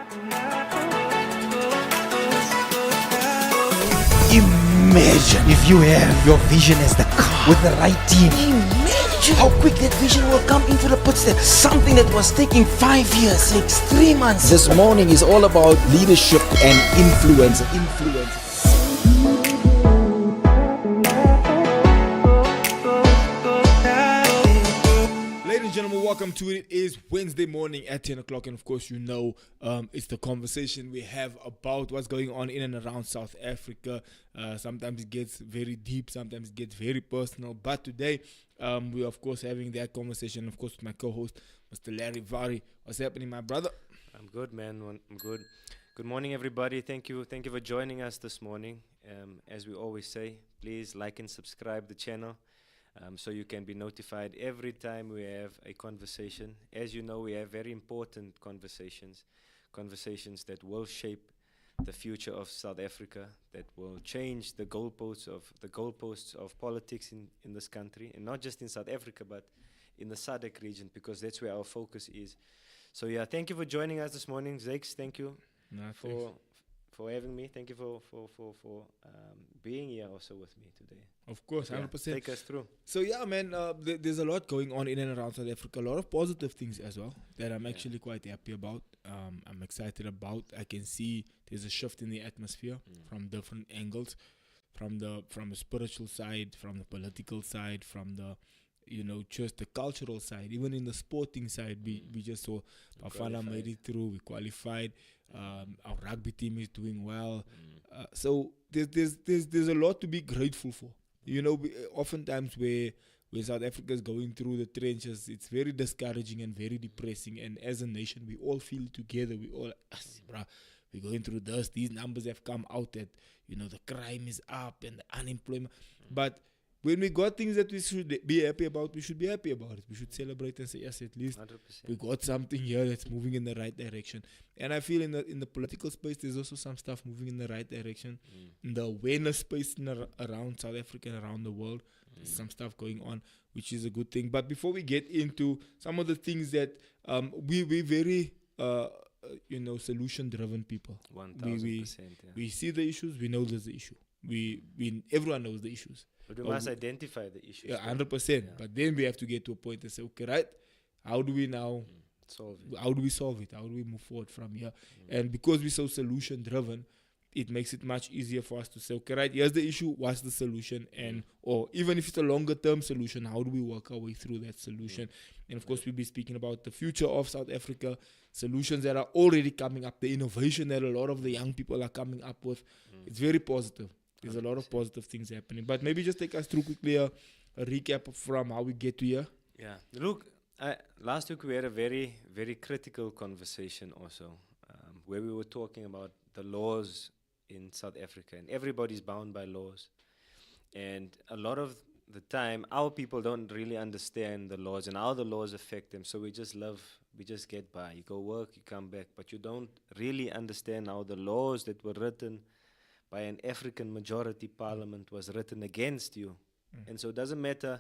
Imagine if you have your vision as the car with the right team. Imagine how quick that vision will come into the footsteps. Something that was taking 5 years, 6, 3 months. This morning is all about leadership and influence. Ladies and gentlemen, welcome to it. It is Wednesday morning at 10 o'clock, and of course, you know, it's the conversation we have about what's going on in and around South Africa. Sometimes it gets very deep, sometimes it gets very personal, but today we're of course having that conversation, of course, with my co-host, Mr. Larry Varrie. What's happening, my brother? I'm good, man. I'm good. Good morning, everybody. Thank you for joining us this morning. As we always say, please like and subscribe the channel. So you can be notified every time we have a conversation. As you know, we have very important conversations that will shape the future of South Africa, that will change the goalposts of politics in this country, and not just in South Africa, but in the SADC region, because that's where our focus is. So yeah, thank you for joining us this morning, Zakes. Thank you for having me. Thank you for being here also with me today. Of course, 100%. Take us through. So yeah, man, there's a lot going on in and around South Africa. A lot of positive things as well that I'm actually quite happy about. I'm excited about. I can see there's a shift in the atmosphere from different angles, from the spiritual side, from the political side, from the just the cultural side, even in the sporting side. We just saw Bafana made it through. We qualified. Our rugby team is doing well. So there's a lot to be grateful for. Oftentimes where South Africa is going through the trenches, it's very discouraging and very depressing. And as a nation, we all feel together. We all, we're going through this. These numbers have come out that, the crime is up and the unemployment. But when we got things that we should be happy about, we should be happy about it. We should celebrate and say, yes, at least 100%. we got something here that's moving in the right direction. And I feel in the political space, there's also some stuff moving in the right direction. In the awareness space around South Africa and around the world, there's some stuff going on, which is a good thing. But before we get into some of the things that we're very, solution-driven people. 1000%. We see the issues, we know there's the issue. Everyone knows the issues. But we must identify the issues. Yeah, 100%. Yeah. But then we have to get to a point and say, okay, right, how do we now solve it? How do we solve it? How do we move forward from here? And because we're so solution-driven, it makes it much easier for us to say, okay, right, here's the issue, what's the solution? And or even if it's a longer-term solution, how do we work our way through that solution? And of course, we'll be speaking about the future of South Africa, solutions that are already coming up, the innovation that a lot of the young people are coming up with. It's very positive. There's a lot of positive things happening. But maybe just take us through quickly a recap from how we get to here. Yeah. Look, last week we had a very, very critical conversation also, where we were talking about the laws in South Africa. And everybody's bound by laws. And a lot of the time, our people don't really understand the laws and how the laws affect them. So we just get by. You go work, you come back. But you don't really understand how the laws that were written by an African majority parliament was written against you. And so it doesn't matter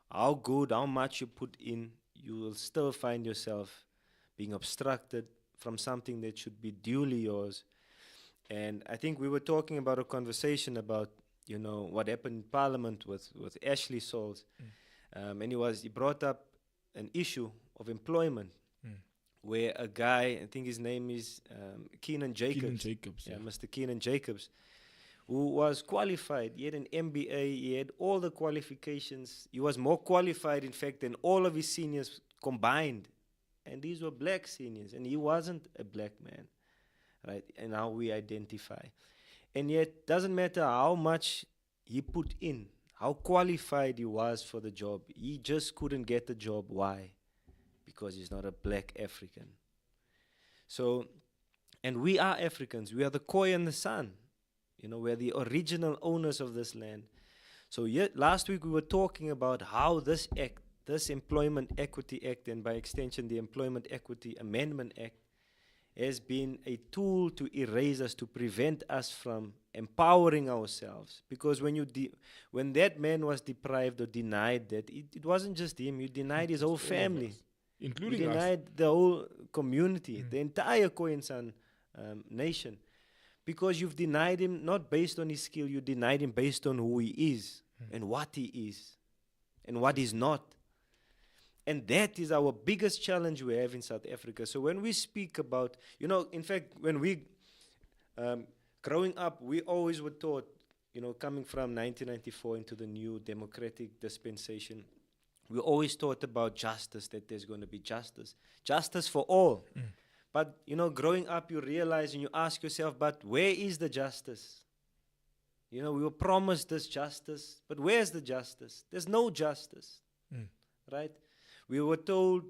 how good, how much you put in, you will still find yourself being obstructed from something that should be duly yours. And I think we were talking about a conversation about, what happened in parliament with Ashley Souls. And he brought up an issue of employment where a guy, I think his name is Keenan Jacobs. Mr. Keenan Jacobs, who was qualified. He had an MBA, he had all the qualifications. He was more qualified, in fact, than all of his seniors combined. And these were black seniors, and he wasn't a black man, right? And how we identify. And yet, doesn't matter how much he put in, how qualified he was for the job, he just couldn't get the job. Why? Because he's not a black African. So, and we are Africans. We are the Khoisan. We're the original owners of this land. So last week we were talking about how this act, this Employment Equity Act, and by extension the Employment Equity Amendment Act, has been a tool to erase us, to prevent us from empowering ourselves. Because when that man was deprived or denied that, it wasn't just him, you denied his whole family. Including you denied the whole community. The entire Khoisan nation, because you've denied him not based on his skill, you denied him based on who he is and what he is and what he's not. And that is our biggest challenge we have in South Africa. So when we speak about, in fact, when we, growing up, we always were taught, coming from 1994 into the new democratic dispensation, we always thought about justice, that there's going to be justice. Justice for all. But, growing up, you realize and you ask yourself, but where is the justice? We were promised this justice, but where's the justice? There's no justice, right? We were told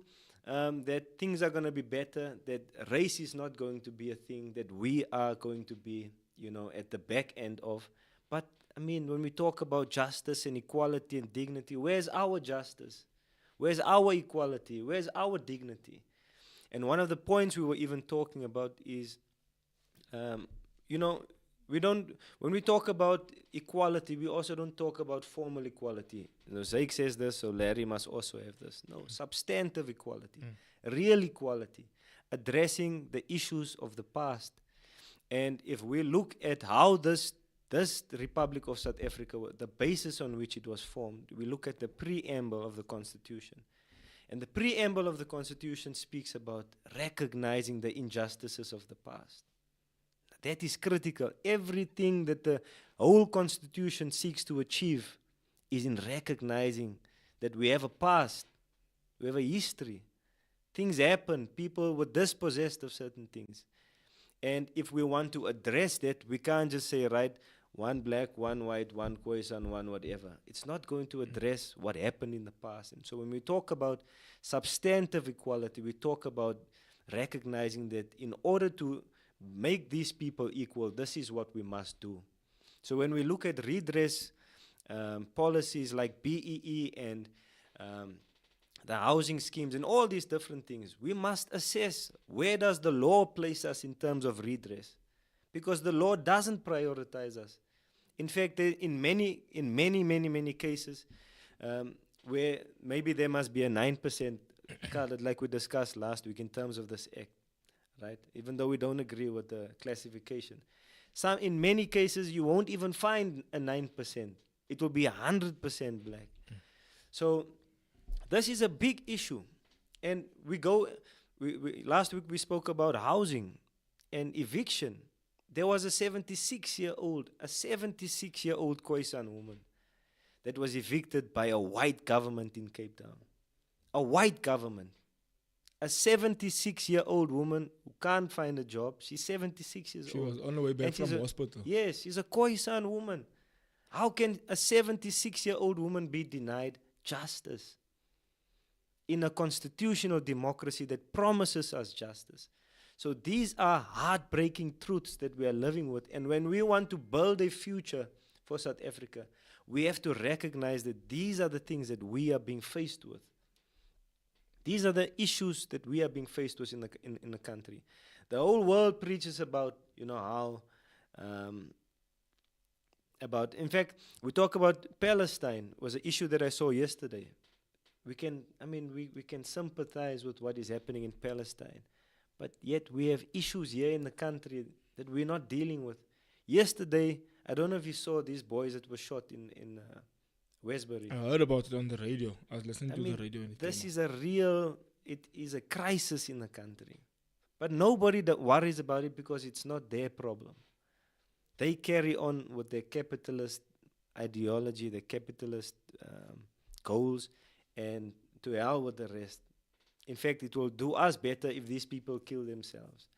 that things are going to be better, that race is not going to be a thing, that we are going to be, at the back end of. But, when we talk about justice and equality and dignity, where's our justice? Where's our equality? Where's our dignity? And one of the points we were even talking about is, when we talk about equality, we also don't talk about formal equality. Zakes says this, so Larry must also have this. No, substantive equality, real equality, addressing the issues of the past. And if we look at how this Republic of South Africa, the basis on which it was formed, we look at the preamble of the Constitution. And the preamble of the Constitution speaks about recognizing the injustices of the past. That is critical. Everything that the whole Constitution seeks to achieve is in recognizing that we have a past, we have a history. Things happen, people were dispossessed of certain things. And if we want to address that, we can't just say, right, one black, one white, one Khoisan, one whatever. It's not going to address what happened in the past. And so when we talk about substantive equality, we talk about recognizing that in order to make these people equal, this is what we must do. So when we look at redress policies like BEE and the housing schemes and all these different things, we must assess where does the law place us in terms of redress, because the law doesn't prioritize us. In fact, in many cases where maybe there must be a 9% colored, like we discussed last week in terms of this act, right? Even though we don't agree with the classification. In many cases, you won't even find a 9%. It will be 100% black. So this is a big issue. And last week we spoke about housing and eviction. There was a 76-year-old Khoisan woman that was evicted by a white government in Cape Town. A white government. A 76-year-old woman who can't find a job. She's 76 years old. She was on the way back from hospital. Yes, she's a Khoisan woman. How can a 76-year-old woman be denied justice in a constitutional democracy that promises us justice? So these are heartbreaking truths that we are living with. And when we want to build a future for South Africa, we have to recognize that these are the things that we are being faced with. These are the issues that we are being faced with in the country. The whole world preaches about, how, in fact, we talk about Palestine, was an issue that I saw yesterday. We can sympathize with what is happening in Palestine, but yet we have issues here in the country that we're not dealing with. Yesterday, I don't know if you saw these boys that were shot in Westbury. I heard about it on the radio. I was listening to the radio. This is it is a crisis in the country. But nobody that worries about it because it's not their problem. They carry on with their capitalist ideology, their capitalist goals, and to hell with the rest. In fact, it will do us better if these people kill themselves.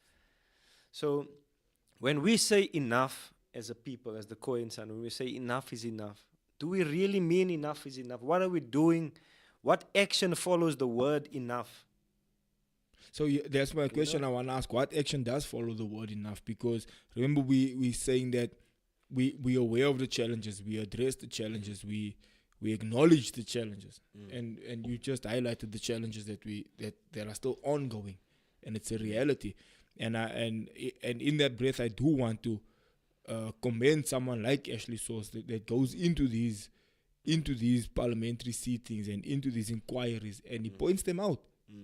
So when we say enough as a people, as the Khoisan, when we say enough is enough, do we really mean enough is enough? What are we doing? What action follows the word enough? So that's my question I want to ask. What action does follow the word enough? Because remember we're saying that we're aware of the challenges, we address the challenges, we acknowledge the challenges. And you just highlighted the challenges that are still ongoing, and it's a reality. And in that breath, I do want to commend someone like Ashley Sauce that goes into these parliamentary seatings and into these inquiries, and he points them out.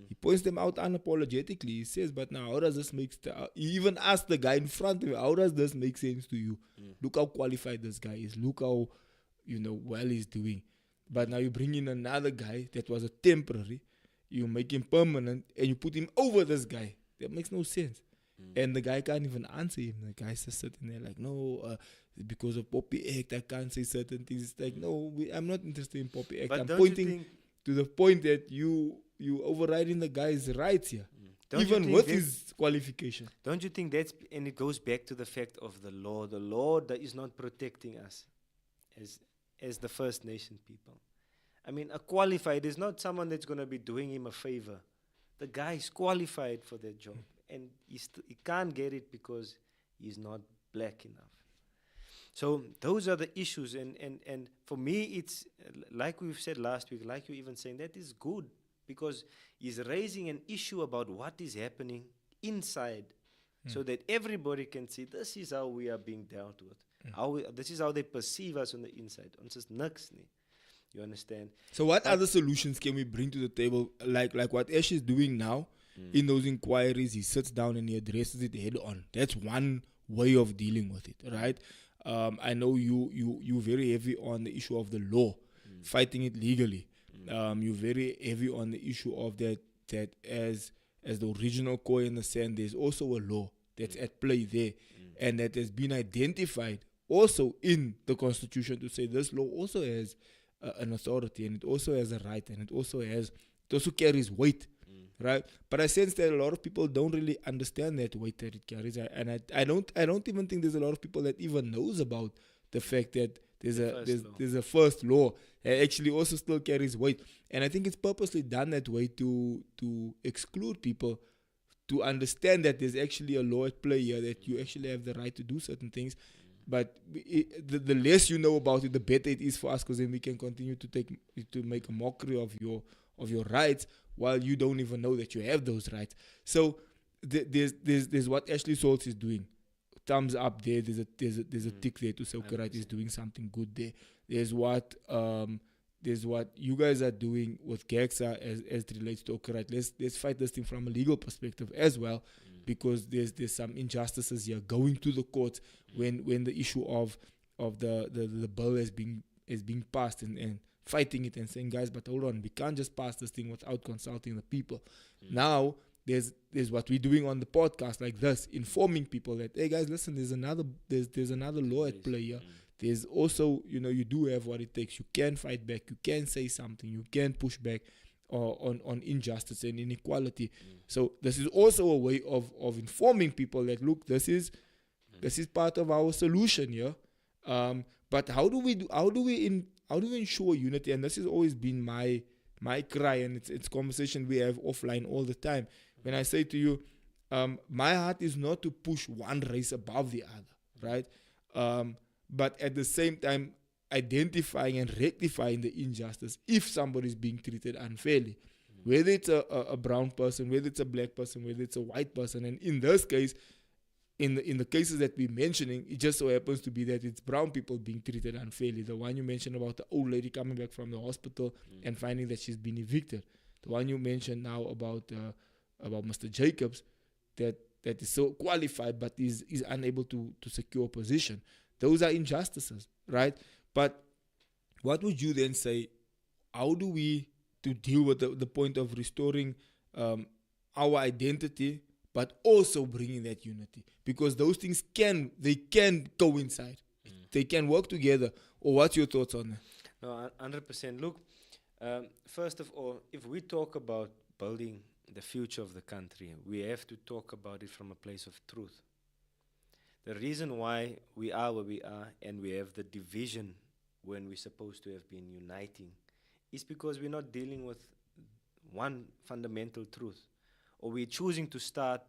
He points them out unapologetically. He says, but now how does this make he even asked the guy in front of him, how does this make sense to you? Look how qualified this guy is. Look how, well he's doing. But now you bring in another guy that was a temporary, you make him permanent, and you put him over this guy. That makes no sense. And the guy can't even answer him. The guy's just sitting there like, no, because of Poppy Act, I can't say certain things. It's like, no, I'm not interested in Poppy Act. But I'm don't pointing you think to the point that you overriding the guy's rights here, even with his qualification. Don't you think and it goes back to the fact of the law. The law that is not protecting us as the First Nation people. I mean, a qualified is not someone that's going to be doing him a favor. The guy is qualified for that job, and he can't get it because he's not black enough. So those are the issues, and for me, it's like we've said last week, like you even saying, that is good, because he's raising an issue about what is happening inside, so that everybody can see this is how we are being dealt with. This is how they perceive us on the inside. Ons is niks nie. You understand? So what other solutions can we bring to the table? Like what Ash is doing now in those inquiries, he sits down and he addresses it head on. That's one way of dealing with it, right? I know you very heavy on the issue of the law, fighting it legally. You're very heavy on the issue of that as the original Khoi in the sand, there's also a law that's at play there, and that has been identified also in the Constitution to say this law also has an authority, and it also has a right, and it also carries weight, right? But I sense that a lot of people don't really understand that weight that it carries, and I don't even think there's a lot of people that even knows about the fact that there's a first law that actually also still carries weight, and I think it's purposely done that way to exclude people to understand that there's actually a law at play here, that you actually have the right to do certain things. But the less you know about it, the better it is for us, because then we can continue to make a mockery of your rights while you don't even know that you have those rights. So there's what Ashley Saltz is doing. Thumbs up there. There's a tick there to say, okay, right, he's doing something good there. There's what you guys are doing with GACCSA as it relates to, okay, right, let's fight this thing from a legal perspective as well. Because there's some injustices here going to the courts when the issue of the bill is being passed and fighting it and saying, guys, but hold on, we can't just pass this thing without consulting the people. Now there's what we're doing on the podcast like this, informing people that, hey guys, listen, there's another law at play here. There's also, you do have what it takes. You can fight back, you can say something, you can push back on injustice and inequality. So this is also a way of informing people that, look, this is part of our solution here. But how do we ensure unity? And this has always been my cry, and it's conversation we have offline all the time. When I say to you, my heart is not to push one race above the other, right? But at the same time, identifying and rectifying the injustice if somebody is being treated unfairly, whether it's a brown person, whether it's a black person, whether it's a white person. And in this case, in the cases that we're mentioning, it just so happens to be that it's brown people being treated unfairly. The one you mentioned about the old lady coming back from the hospital and finding that she's been evicted. The one you mentioned now about Mr. Jacobs, that is so qualified but is unable to secure a position. Those are injustices, right? But what would you then say, how do we to deal with the point of restoring our identity, but also bringing that unity? Because those things can coincide. They can work together. Or what's your thoughts on that? No, 100%. Look, first of all, if we talk about building the future of the country, we have to talk about it from a place of truth. The reason why we are where we are and we have the division when we're supposed to have been uniting is because we're not dealing with one fundamental truth, or we're choosing to start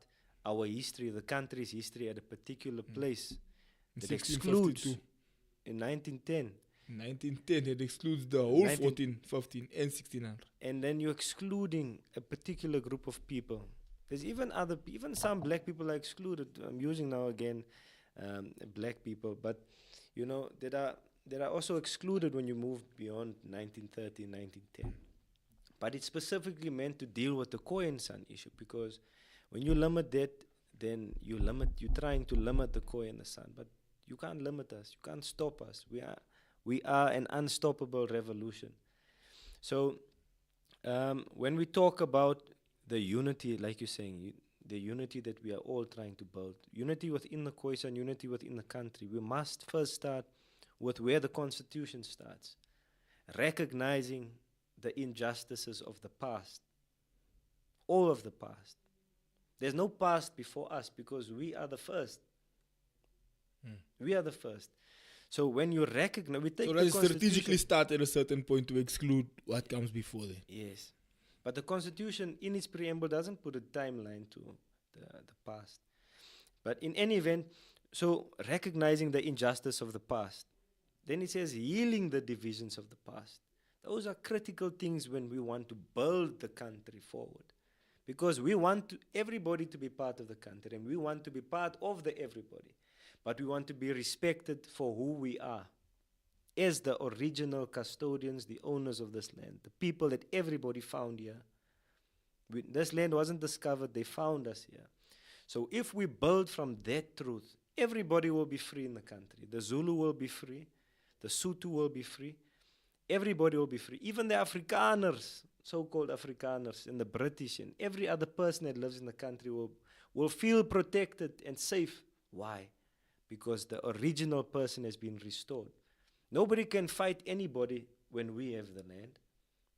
our history, the country's history, at a particular place that excludes in 1910. In 1910, it excludes the whole 14, 15, and 1600. And then you're excluding a particular group of people. There's even some black people are excluded. I'm using now again black people, but that are also excluded when you move beyond 1930, 1910. But it's specifically meant to deal with the Khoisan issue, because when you limit that, then you're trying to limit the Khoi and the San, but you can't limit us. You can't stop us. We are an unstoppable revolution. So when we talk about the unity, like you're saying, the unity that we are all trying to build, unity within the Khoisan, unity within the country, we must first start with where the Constitution starts, recognizing the injustices of the past, all of the past. There's no past before us because we are the first. We are the first. So when you recognize, we take So the that strategically Constitution. start at a certain point to exclude what comes before then. Yes. But the Constitution in its preamble doesn't put a timeline to the past. But in any event, so recognizing the injustice of the past. Then it says healing the divisions of the past. Those are critical things when we want to build the country forward. Because we want everybody to be part of the country, and we want to be part of the everybody. But we want to be respected for who we are as the original custodians, the owners of this land, the people that everybody found here. This land wasn't discovered, they found us here. So if we build from that truth, everybody will be free in the country. The Zulu will be free, the Sotho will be free, everybody will be free. Even the Afrikaners, so-called Afrikaners, and the British, and every other person that lives in the country will feel protected and safe. Why? Because the original person has been restored. Nobody can fight anybody when we have the land,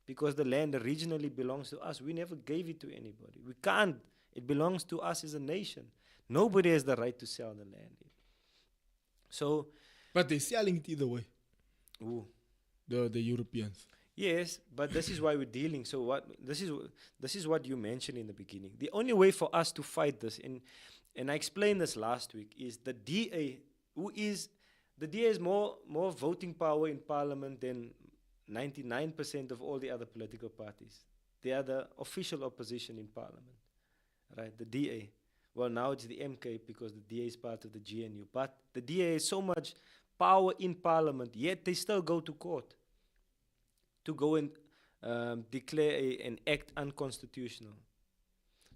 because the land originally belongs to us. We never gave it to anybody. We can't. It belongs to us as a nation. Nobody has the right to sell the land. So, But they're selling it either way, ooh. the Europeans. Yes, but this is why we're dealing. So this is what you mentioned in the beginning. The only way for us to fight this, and I explained this last week, is the DA, the DA has more voting power in parliament than 99% of all the other political parties. They are the official opposition in parliament, right? The DA. Well, now it's the MK because the DA is part of the GNU. But the DA has so much power in parliament, yet they still go to court to go and declare an act unconstitutional.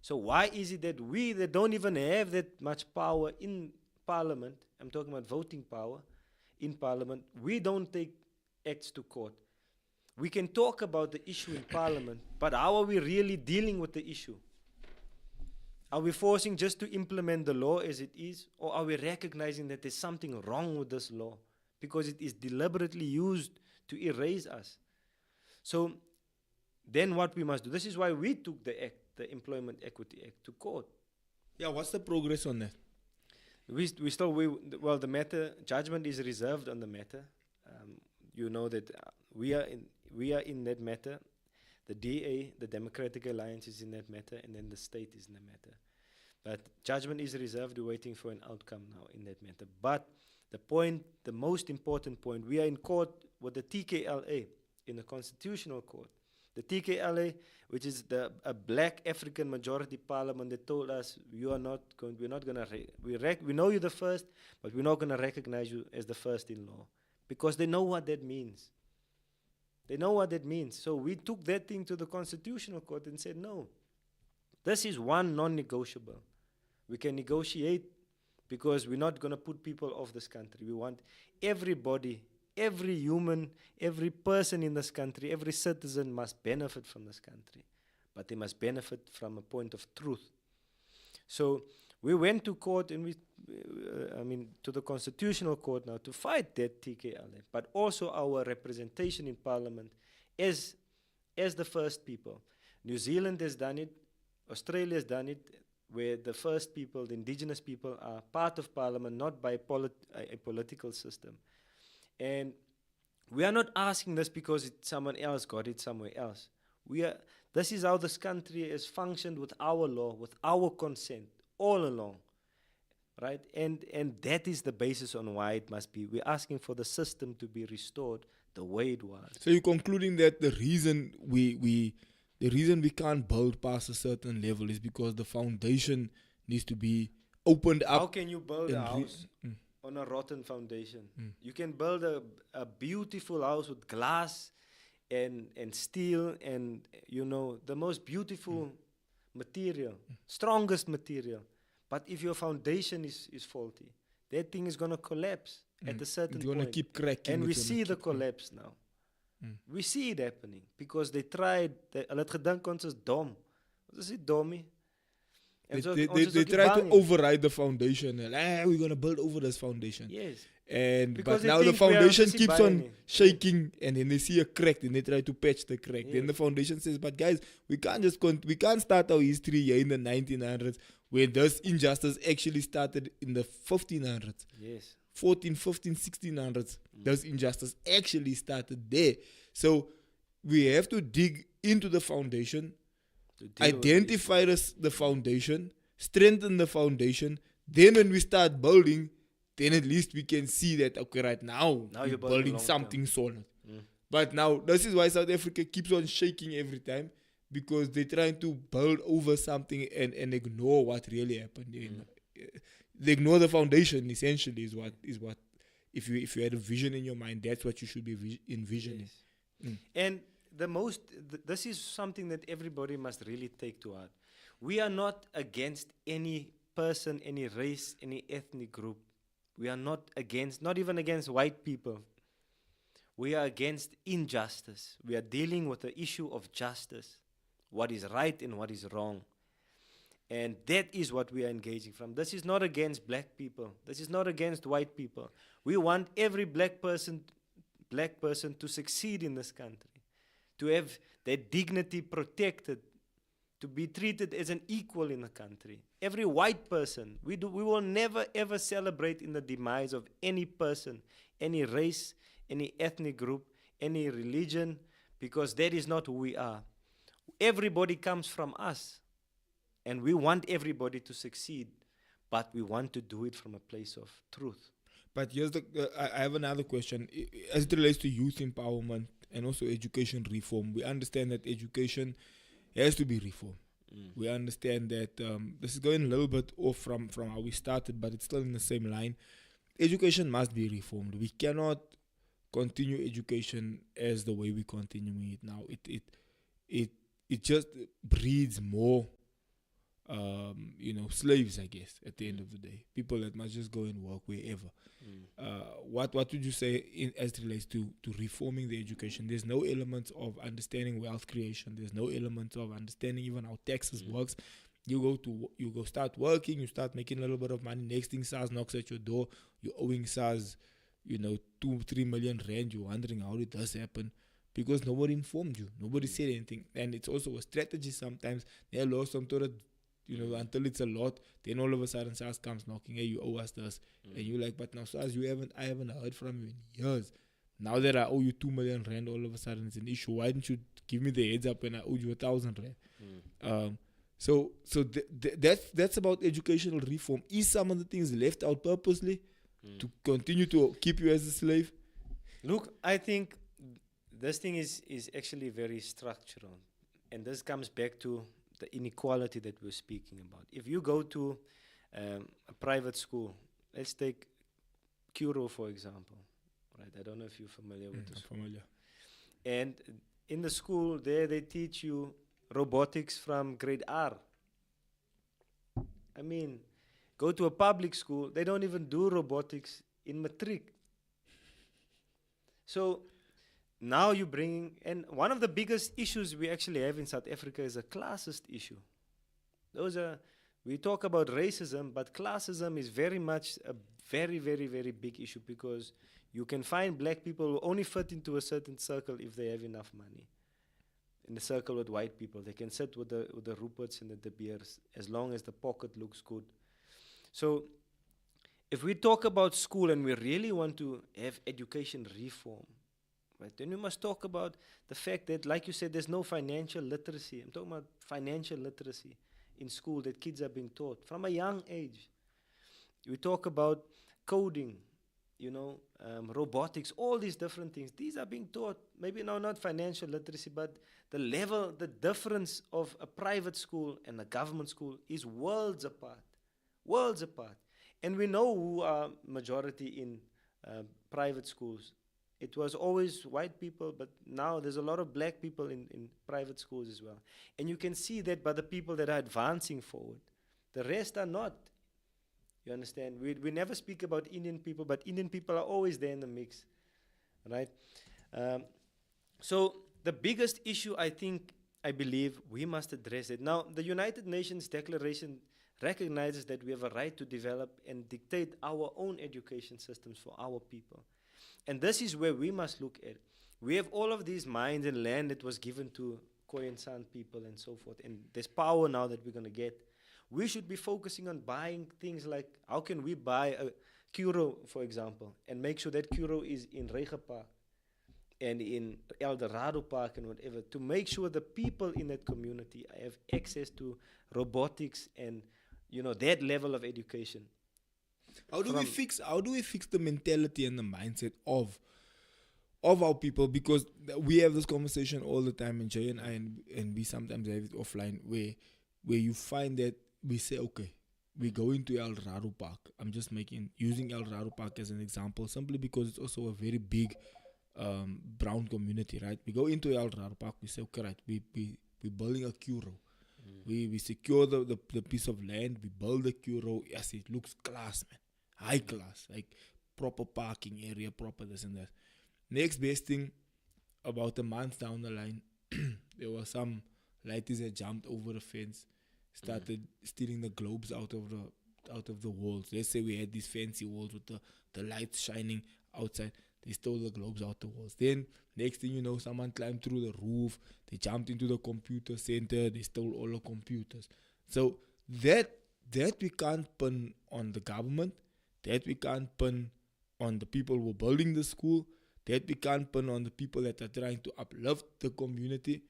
So why is it that we that don't even have that much power in parliament, I'm talking about voting power in parliament, we don't take acts to court? We can talk about the issue in parliament, but how are we really dealing with the issue? Are we forcing just to implement the law as it is, or are we recognizing that there's something wrong with this law because it is deliberately used to erase us? So then what we must do, this is why we took the act, the Employment Equity Act, to court. Yeah, what's the progress on that? The matter, judgment is reserved on the matter. You know that we are in that matter. The DA, the Democratic Alliance, is in that matter, and then the state is in the matter. But judgment is reserved. We're waiting for an outcome now in that matter. But the most important point, we are in court with the TKLA, in the Constitutional Court. The TKLA, which is a black African majority parliament, that told us we know you're the first, but we're not going to recognize you as the first in law, because they know what that means. They know what that means. So we took that thing to the Constitutional Court and said, no, this is one non-negotiable. We can negotiate because we're not going to put people off this country. We want everybody, every human, every person in this country, every citizen must benefit from this country. But they must benefit from a point of truth. So we went to court, and to the Constitutional Court now to fight that TKLA, but also our representation in Parliament as the first people. New Zealand has done it, Australia has done it, where the first people, the indigenous people, are part of Parliament, not by a political system. And we are not asking this because someone else got it somewhere else. This is how this country has functioned with our law, with our consent, all along. Right? And that is the basis on why it must be. We're asking for the system to be restored the way it was. So you're concluding that the reason we can't build past a certain level is because the foundation needs to be opened up. How can you build a house on a rotten foundation? You can build a beautiful house with glass and steel and, the most beautiful material, strongest material. But if your foundation is faulty, that thing is going to collapse at a certain It's gonna point. keep cracking. And we it's gonna see the keep- collapse now. We see it happening because they tried. Hulle het gedink ons is dom. Ons is nie dom nie. En so- ons is They ook nie try to bang nie. override the foundation. And, we're gonna build over this foundation. Yes. And Because but they now the think we are foundation busy keeps buying on it. shaking, and then they see a crack, and they try to patch the crack. Then Yes. the foundation says, "But guys, we can't just we can't start our history here in the 1900s when this injustice actually started in the 1500s, Yes. 14, 15, 1600s. This injustice actually started there. So we have to dig into the foundation, To deal with identify the foundation, strengthen the foundation. Then when we start building, then at least we can see that, okay, right now, Now we're you're building building long-term. something solid. But now, this is why South Africa keeps on shaking every time, because they're trying to build over something and ignore what really happened. They ignore the foundation, essentially, is what if you had a vision in your mind, that's what you should be envisioning. Yes. And this is something that everybody must really take to heart. We are not against any person, any race, any ethnic group. We are not even against white people. We are against injustice. We are dealing with the issue of justice, what is right and what is wrong. And that is what we are engaging from. This is not against black people. This is not against white people. We want every black person to succeed in this country, to have their dignity protected, to be treated as an equal in the country. Every white person, we will never ever celebrate in the demise of any person, any race, any ethnic group, any religion, because that is not who we are. Everybody comes from us, and we want everybody to succeed, but we want to do it from a place of truth. But here's I have another question. As it relates to youth empowerment and also education reform, we understand that education has to be reformed. We understand that this is going a little bit off from how we started, but it's still in the same line. Education must be reformed. We cannot continue education as the way we continue it now. It just breeds more slaves, I guess, at the end of the day. People that must just go and work wherever. What would you say as it relates to reforming the education? There's no element of understanding wealth creation. There's no element of understanding even how taxes works. You go start working, you start making a little bit of money. Next thing, SARS knocks at your door. You're owing SARS, 2-3 million rand. You're wondering how did this happen? Because nobody informed you. Nobody said anything. And it's also a strategy sometimes. They lost some sort of, until it's a lot, then all of a sudden SARS comes knocking, hey, you owe us this. And you're like, but now SARS, I haven't heard from you in years. Now that I owe you 2 million rand, all of a sudden it's an issue. Why didn't you give me the heads up when I owed you 1,000 rand? So that's about educational reform. Is some of the things left out purposely to continue to keep you as a slave? Look, I think this thing is actually very structural. And this comes back to the inequality that we're speaking about. If you go to a private school, let's take Kuro, for example. Right? I don't know if you're familiar with the school. Familiar. And in the school there, they teach you robotics from grade R. I mean, go to a public school, they don't even do robotics in matric. So now you bring, and one of the biggest issues we actually have in South Africa is a classist issue. We talk about racism, but classism is very much a very, very, very big issue, because you can find black people who only fit into a certain circle if they have enough money. In the circle with white people, they can sit with the Ruperts and the De Beers as long as the pocket looks good. So if we talk about school and we really want to have education reform, right, then we must talk about the fact that, like you said, there's no financial literacy. I'm talking about financial literacy in school that kids are being taught from a young age. We talk about coding, robotics, all these different things. These are being taught, maybe now not financial literacy, but the difference of a private school and a government school is worlds apart. Worlds apart. And we know who are majority in private schools. It was always white people, but now there's a lot of black people in private schools as well. And you can see that by the people that are advancing forward. The rest are not. You understand? We never speak about Indian people, but Indian people are always there in the mix, right? So the biggest issue, I believe, we must address it. Now, the United Nations Declaration recognizes that we have a right to develop and dictate our own education systems for our people. And this is where we must look at. We have all of these mines and land that was given to Khoisan people and so forth, and there's power now that we're going to get. We should be focusing on buying things like, how can we buy a Kuro, for example, and make sure that Kuro is in Rega Park and in El Dorado Park and whatever, to make sure the people in that community have access to robotics and, that level of education. How do we fix the mentality and the mindset of our people? Because we have this conversation all the time, and Jay and I, and we sometimes have it offline, where you find that we say, okay, we go into El Dorado Park. I'm just using El Dorado Park as an example, simply because it's also a very big brown community, right? We go into El Dorado Park, we say, okay, right, we're building a Kuro. We secure the piece of land, we build the Kuro. Yes, it looks class, man. High class, like proper parking area, proper this and that. Next best thing, about a month down the line, there were some lighties that jumped over the fence, started stealing the globes out of the walls. Let's say we had these fancy walls with the lights shining outside. They stole the globes out the walls. Then next thing you know, someone climbed through the roof. They jumped into the computer center. They stole all the computers. So that we can't pin on the government. That we can't pin on the people who are building the school. That we can't pin on the people that are trying to uplift the community.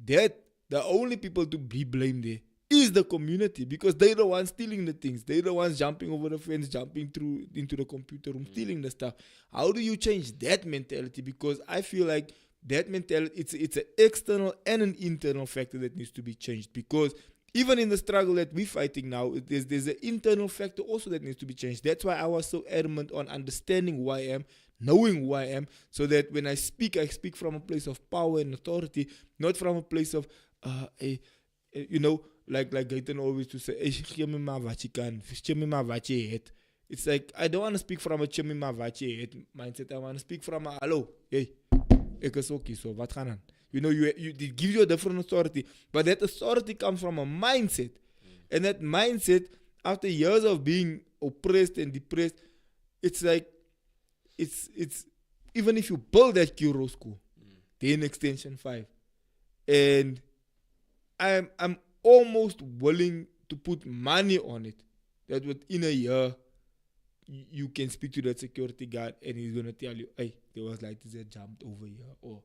That the only people to be blamed there is the community, because they're the ones stealing the things. They're the ones jumping over the fence, jumping through into the computer room, stealing the stuff. How do you change that mentality? Because I feel like that mentality, it's an external and an internal factor that needs to be changed. Because even in the struggle that we're fighting now, there's an internal factor also that needs to be changed. That's why I was so adamant on understanding who I am, knowing who I am, so that when I speak from a place of power and authority, not from a place of, like Gaiten always to say, it's like, I don't want to speak from a chimima vachi mindset. I want to speak from a, hello, hey, ek is okay, so wat gaan aan? It gives you a different authority, but that authority comes from a mindset. And that mindset, after years of being oppressed and depressed, it's like, it's even if you build that Kuro school, then extension 5, and I'm almost willing to put money on it, that within a year you can speak to that security guard and he's going to tell you, hey, there was like this that jumped over here, or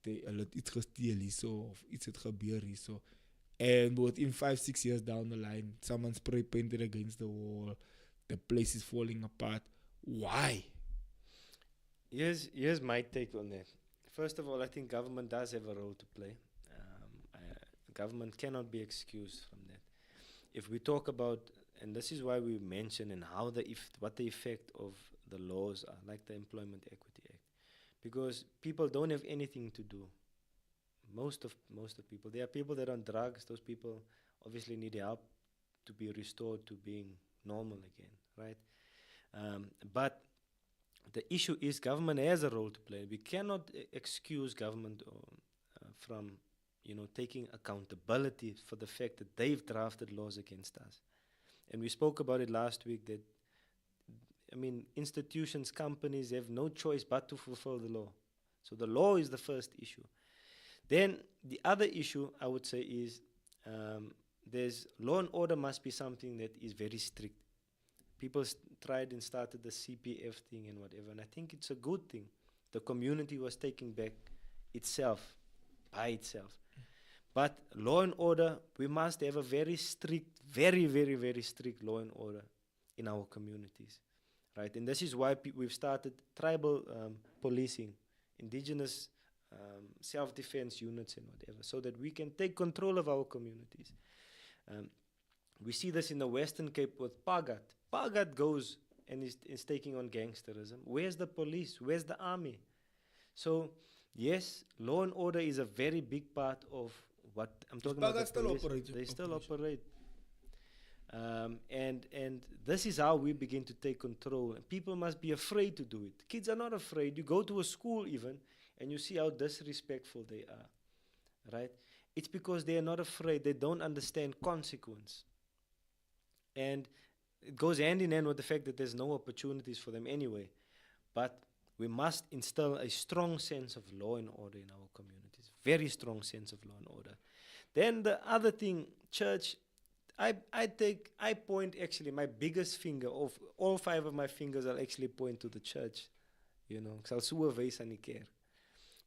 it's gesteel hier so, of iets het gebeur hier so. And within 5-6 years down the line, someone spray painted against the wall, the place is falling apart. Why? Here's my take on that. First of all, I think government does have a role to play. Government cannot be excused from that. If we talk about, and this is why we mention and what the effect of the laws are, like the Employment Equity Act, because people don't have anything to do. Most of people, there are people that are on drugs. Those people obviously need help to be restored to being normal again, right? But the issue is government has a role to play. We cannot excuse government from taking accountability for the fact that they've drafted laws against us. And we spoke about it last week that, institutions, companies have no choice but to fulfill the law. So the law is the first issue. Then the other issue, I would say, is there's law and order must be something that is very strict. People tried and started the CPF thing and whatever, and I think it's a good thing. The community was taking back itself, by itself. But law and order, we must have a very strict, very, very, very strict law and order in our communities, right? And this is why we've started tribal policing, indigenous self-defense units and whatever, so that we can take control of our communities. We see this in the Western Cape with Pagat. Pagat goes and is taking on gangsterism. Where's the police? Where's the army? So, yes, law and order is a very big part of what I'm talking about. Spagas the still police. operate, They still operation. operate. And this is how we begin to take control. And people must be afraid to do it. Kids are not afraid. You go to a school even, and you see how disrespectful they are, right? It's because they are not afraid. They don't understand consequence. And it goes hand in hand with the fact that there's no opportunities for them anyway. But we must instill a strong sense of law and order in our communities. Very strong sense of law and order. Then the other thing, church, I point actually my biggest finger of all 5 of my fingers. I'll actually point to the church,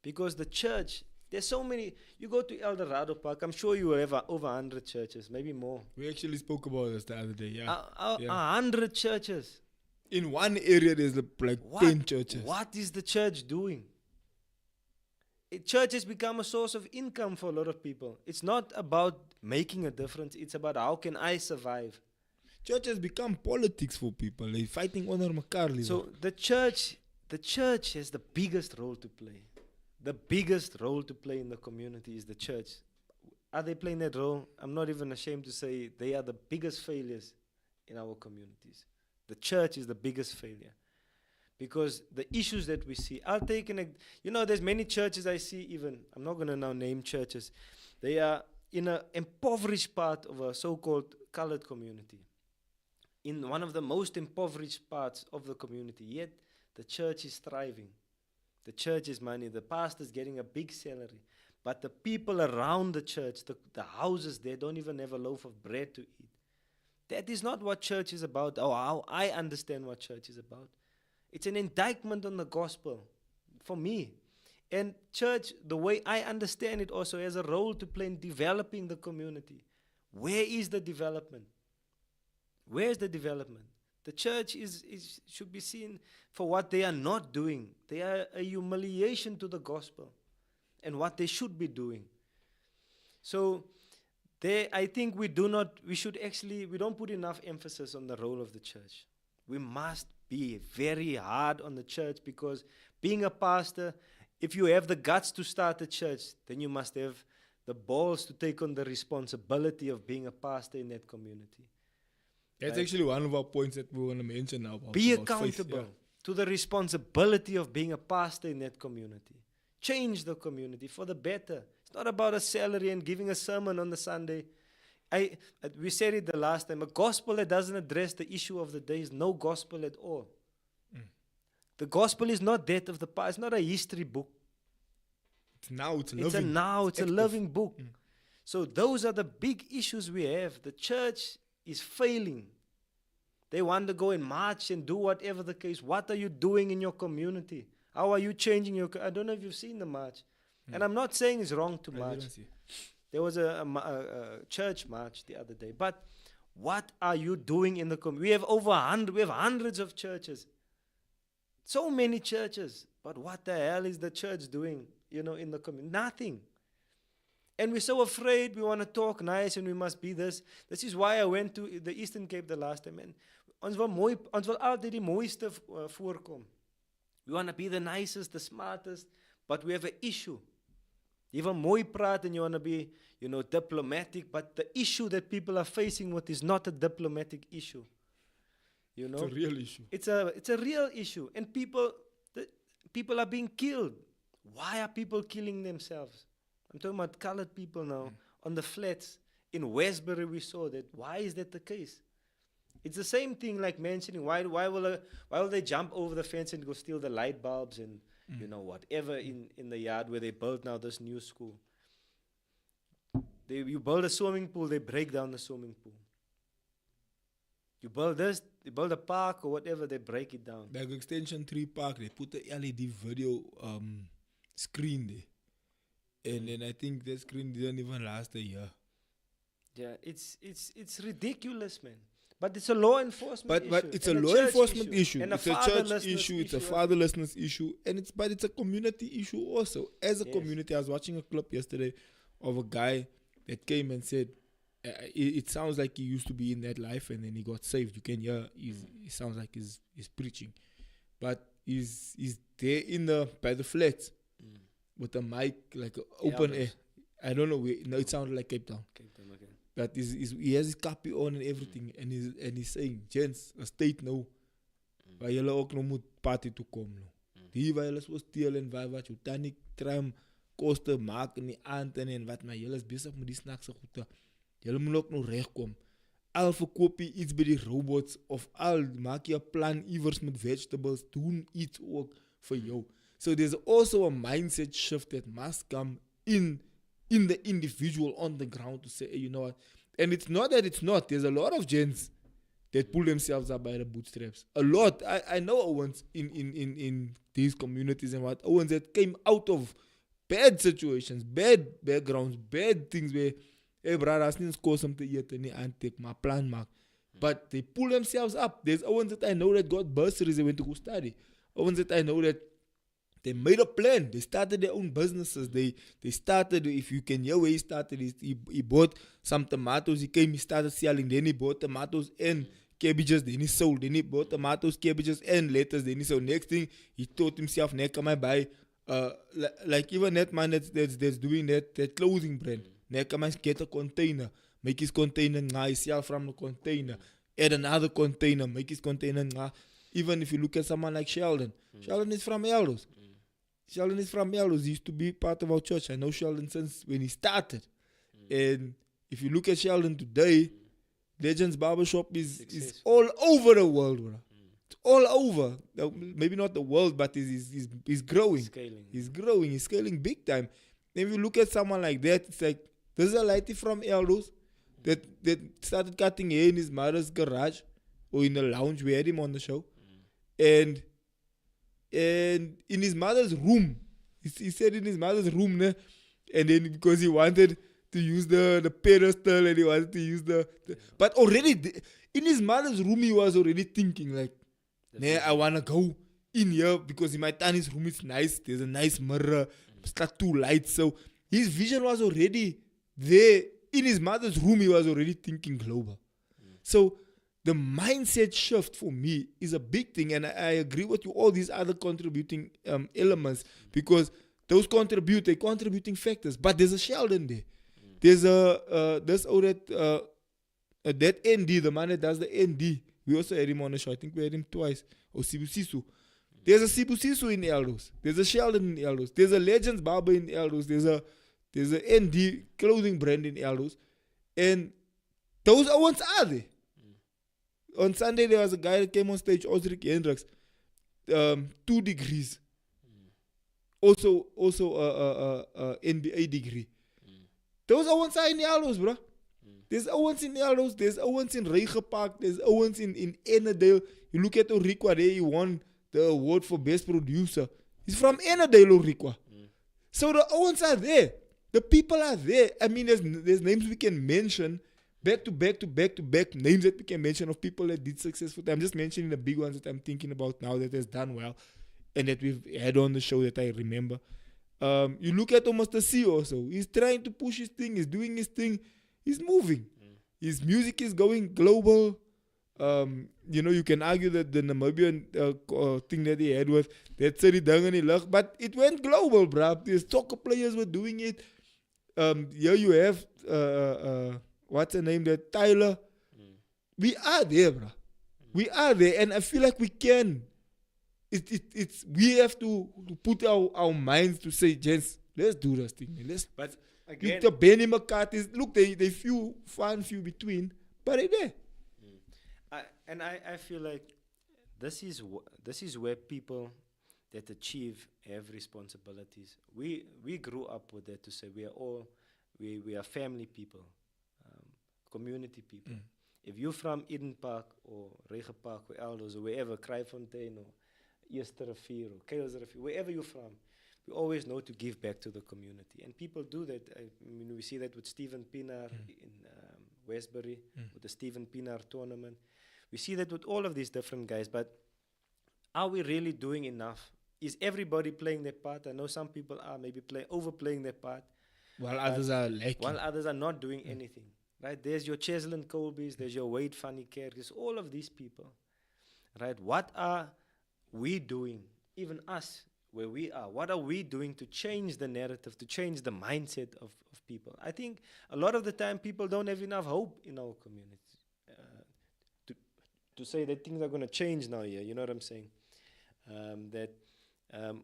because the church, there's so many. You go to El Dorado Park, I'm sure you will have over 100 churches, maybe more. We actually spoke about this the other day, yeah. 100 churches. In one area, there's like 10 churches. What is the church doing? Church has become a source of income for a lot of people. It's not about making a difference. It's about how can I survive. Church has become politics for people. They're fighting onder mekaar. So the church has the biggest role to play. The biggest role to play in the community is the church. Are they playing that role? I'm not even ashamed to say they are the biggest failures in our communities. The church is the biggest failure. Because the issues that we see, I'll take there's many churches I see even, I'm not going to now name churches, they are in an impoverished part of a so-called colored community. In one of the most impoverished parts of the community, yet the church is thriving. The church is money, the pastor's getting a big salary. But the people around the church, the houses, they don't even have a loaf of bread to eat. That is not what church is about, or how I understand what church is about. It's an indictment on the gospel for me. And church, the way I understand it also, has a role to play in developing the community. Where is the development? Where is the development? The church should be seen for what they are not doing. They are a humiliation to the gospel and what they should be doing. So I think we don't put enough emphasis on the role of the church. We must be very hard on the church, because being a pastor, if you have the guts to start a church, then you must have the balls to take on the responsibility of being a pastor in that community. That's actually one of our points that we want to mention now. Be about accountable faith, to the responsibility of being a pastor in that community. Change the community for the better. It's not about a salary and giving a sermon on the Sunday. We said it the last time. A gospel that doesn't address the issue of the day is no gospel at all. The gospel is not that of the past. It's not a history book. It's living. It's a living book. So those are the big issues we have. The church is failing. They want to go and march and do whatever the case. What are you doing in your community? How are you changing your... I don't know if you've seen the march. And I'm not saying it's wrong to march. There was a church march the other day. But what are you doing in the community? We have hundreds of churches. So many churches. But what the hell is the church doing, in the community? Nothing. And we're so afraid. We want to talk nice and we must be this. This is why I went to the Eastern Cape the last time. And ons wil altyd die mooiste voorkom. We want to be the nicest, the smartest, but we have an issue. You want mooi praat and you want to be, diplomatic, but the issue that people are facing with is not a diplomatic issue. It's a real issue. It's a real issue. And people are being killed. Why are people killing themselves? I'm talking about colored people now. On the flats in Westbury we saw that. Why is that the case? It's the same thing like mentioning why will they jump over the fence and go steal the light bulbs and whatever in the yard where they built now this new school. You build a swimming pool, they break down the swimming pool. You build a park or whatever, they break it down. Like Extension 3 Park, they put a LED video screen there. And then I think that screen didn't even last a year. Yeah, it's ridiculous, man. But it's a law enforcement issue. But it's a law enforcement issue. It's a church issue. It's a fatherlessness issue. And it's a community issue also. As a community, I was watching a clip yesterday of a guy that came and said, it sounds like he used to be in that life and then he got saved. You can hear, it sounds like he's preaching. But he's there by the flats. with a mic, like a open air. I don't know where. No, it sounded like Cape Town. Cape Town, okay. But he has his copy on and everything, and he's saying, gents, a state nou, waar jullie ook nog moet party toe komen. Die waar jullie zo stelen en waar wat je uiteindelijk tram kosten maken niet aan en wat, maar jullie is bezig met die snackse goede. Jullie moeten ook nog recht komen. Al verkoop je iets bij die robots of al maak je een plan ivers met vegetables, doen iets ook voor jou. So there's also a mindset shift that must come in the individual on the ground to say, hey, you know what? And it's not that it's not. There's a lot of gents that pull themselves up by the bootstraps. A lot. I know Owens in these communities and what. Owens that came out of bad situations, bad backgrounds, bad things where, hey brother, as niet koos om te eten, niet aantek, maar plan maak. But they pull themselves up. There's Owens that I know that got bursaries and went to go study. Owens that I know that they made a plan. They started their own businesses. They started, if you can hear where he started, he bought some tomatoes. He started selling. Then he bought tomatoes and cabbages. Then he sold. Then he bought tomatoes, cabbages and lettuce. Then he sold. Next thing, he taught himself, can I buy, like even that man that's doing that clothing brand. Can I get a container, make his container, sell from the container, add another container, make his container. Even if you look at someone like Sheldon. Sheldon is from Elders. Sheldon is from Elders. He used to be part of our church. I know Sheldon since when he started. And if you look at Sheldon today, Legends Barbershop is all over the world, bro. It's all over. Maybe not the world, but he's growing. He's growing. He's scaling big time. If you look at someone like that, it's like, there's a lady from Elders that started cutting hair in his mother's garage or in the lounge. We had him on the show. And in his mother's room, he said in his mother's room, né? And then because he wanted to use the pedestal and he wanted to use but already in his mother's room he was already thinking like, I want to go in here because in my Tani's room it's nice, there's a nice mirror, it's got 2 lights, so his vision was already there. In his mother's room he was already thinking global. So the mindset shift for me is a big thing, and I agree with you, all these other contributing elements, because those they're contributing factors, but there's a Sheldon there. There's that ND, the man that does the ND. We also had him on the show. I think we had him twice. Or Sibu Sisu. There's a Sibu Sisu in Elders. There's a Sheldon in Elders. There's a Legends Barber in Elders. There's a ND clothing brand in Elders. And those ones are there. On Sunday, there was a guy that came on stage, Hendricks, 2 degrees. Also NBA degree. Those Owens are in the Elders, bro. There's Owens in the Elders, there's Owens in Regenpark, there's Owens in Ennerdale. You look at Oriqua there, he won the award for best producer. He's from Ennerdale, Oriqua. So the Owens are there. The people are there. I mean, there's names we can mention. Back to back names that we can mention of people that did successful. I'm just mentioning the big ones that I'm thinking about now that has done well and that we've had on the show that I remember. You look at almost the C also. He's trying to push his thing. He's doing his thing. He's moving. His music is going global. You can argue that the Namibian thing that he had with that Seri Dangani Lug, but it went global, bruh. The soccer players were doing it. Here you have what's her name? That Tyler. We are there, bro. We are there, and I feel like we can. We have to put our minds to say, gents, let's do this thing. But again, the Benny McCarthy's, look, they few between, but they're there. I feel like this is where people that achieve have responsibilities. We grew up with that, to say we are family people. Community people. If you're from Eden Park or Regenpark or Elders or wherever, Kraaifontein or Richtersveld or Rivier, wherever you're from, we always know to give back to the community. And people do that. I mean, we see that with Stephen Pienaar in Westbury, with the Stephen Pienaar tournament. We see that with all of these different guys. But are we really doing enough? Is everybody playing their part? I know some people are maybe overplaying their part. While others are lacking. While others are not doing anything. Right, there's your Cheslin Colbys, there's your Wade Funny Kerkers, all of these people. Right, what are we doing? Even us, where we are? What are we doing to change the narrative, to change the mindset of people? I think a lot of the time people don't have enough hope in our community to say that things are going to change now here. You know what I'm saying?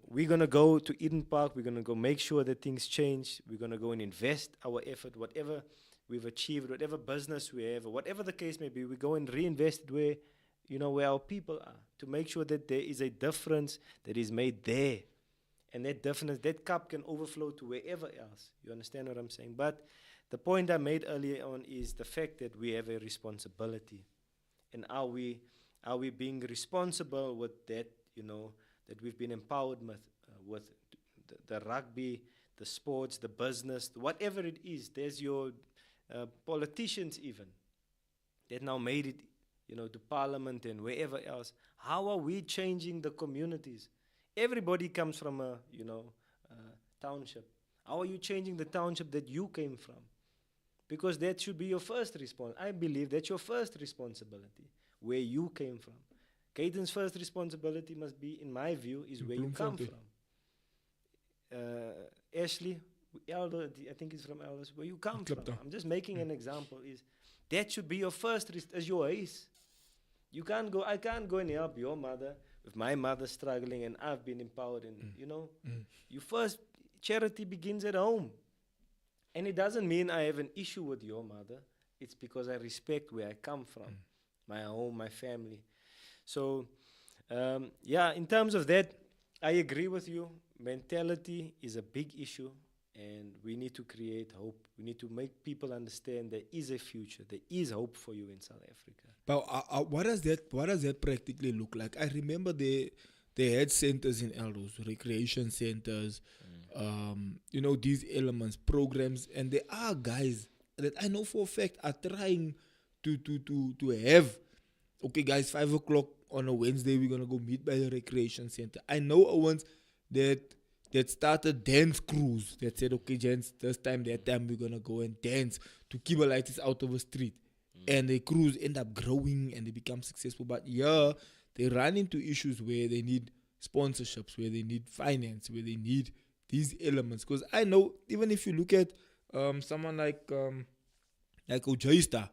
We're going to go to Eden Park. We're going to go make sure that things change. We're going to go and invest our effort, whatever we've achieved, whatever business we have, or whatever the case may be. We go and reinvest it where, where our people are, to make sure that there is a difference that is made there. And that difference, that cup can overflow to wherever else. You understand what I'm saying? But the point I made earlier on is the fact that we have a responsibility. And are we being responsible with that, that we've been empowered with the rugby, the sports, the business, whatever it is. There's your politicians even that now made it, to parliament and wherever else. How are we changing the communities? Everybody comes from a township. How are you changing the township that you came from? Because that should be your first response. I believe that's your first responsibility, where you came from. Caden's first responsibility must be, in my view, is where you come from. Ashley, Elder, I think it's from Elders, where you come from. I'm just making an example. Is that should be your first, as your ace. I can't go and help your mother with my mother struggling and I've been empowered. And, you first, charity begins at home. And it doesn't mean I have an issue with your mother. It's because I respect where I come from, my home, my family. So, in terms of that, I agree with you. Mentality is a big issue, and we need to create hope. We need to make people understand there is a future. There is hope for you in South Africa. But what does that practically look like? I remember they had centers in Eldos, recreation centers, these elements, programs, and there are guys that I know for a fact are trying to have, okay guys, 5 o'clock on a Wednesday, we're gonna go meet by the recreation center. I know ones that started dance crews that said, okay, gents, this time, that time, we're gonna go and dance to keep a lights out of the street. And the crews end up growing and they become successful. But they run into issues where they need sponsorships, where they need finance, where they need these elements. Because I know, even if you look at someone like Ojaysta,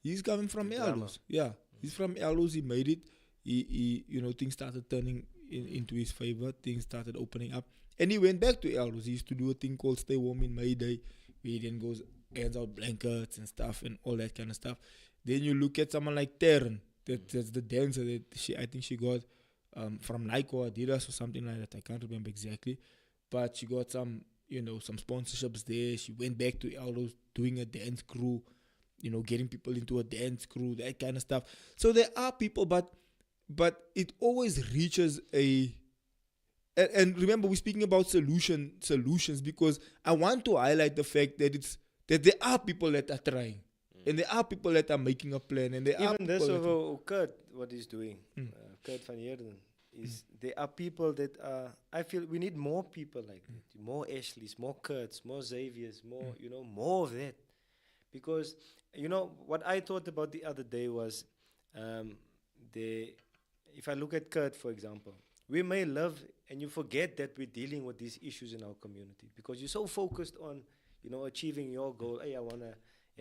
he's coming from Eldos. Yeah, he's from Eldos. He made it. He things started turning into his favor. Things started opening up. And he went back to Eldos. He used to do a thing called Stay Warm in May Day, where he then goes, hands out blankets and stuff and all that kind of stuff. Then you look at someone like Taryn, that's the dancer that I think she got from Nike or Adidas or something like that. I can't remember exactly. But she got some sponsorships there. She went back to Eldos doing a dance crew, getting people into a dance crew, that kind of stuff. So there are people, but it always reaches and remember, we're speaking about solutions because I want to highlight the fact that there are people that are trying, and there are people that are making a plan, and there are even this over Kurt, what he's doing, Kurt van Heerden, is there are people that are. I feel we need more people like that, more Ashleys, more Kurts, more Xaviers, more more of that, because what I thought about the other day was, if I look at Kurt, for example, we may love and you forget that we're dealing with these issues in our community because you're so focused on achieving your goal. Hey, I want to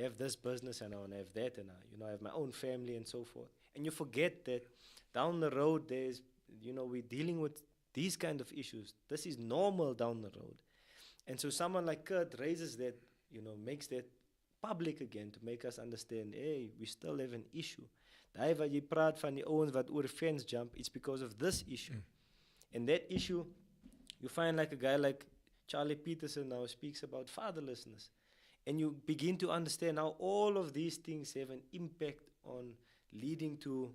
have this business and I want to have that and I have my own family and so forth. And you forget that down the road there's, we're dealing with these kind of issues. This is normal down the road. And so someone like Kurt raises that, makes that public again to make us understand, hey, we still have an issue. Daai wat jy praat van die ouens wat oor fence jump, it's because of this issue. And that issue, you find like a guy like Charlie Peterson now speaks about fatherlessness. And you begin to understand how all of these things have an impact on leading to,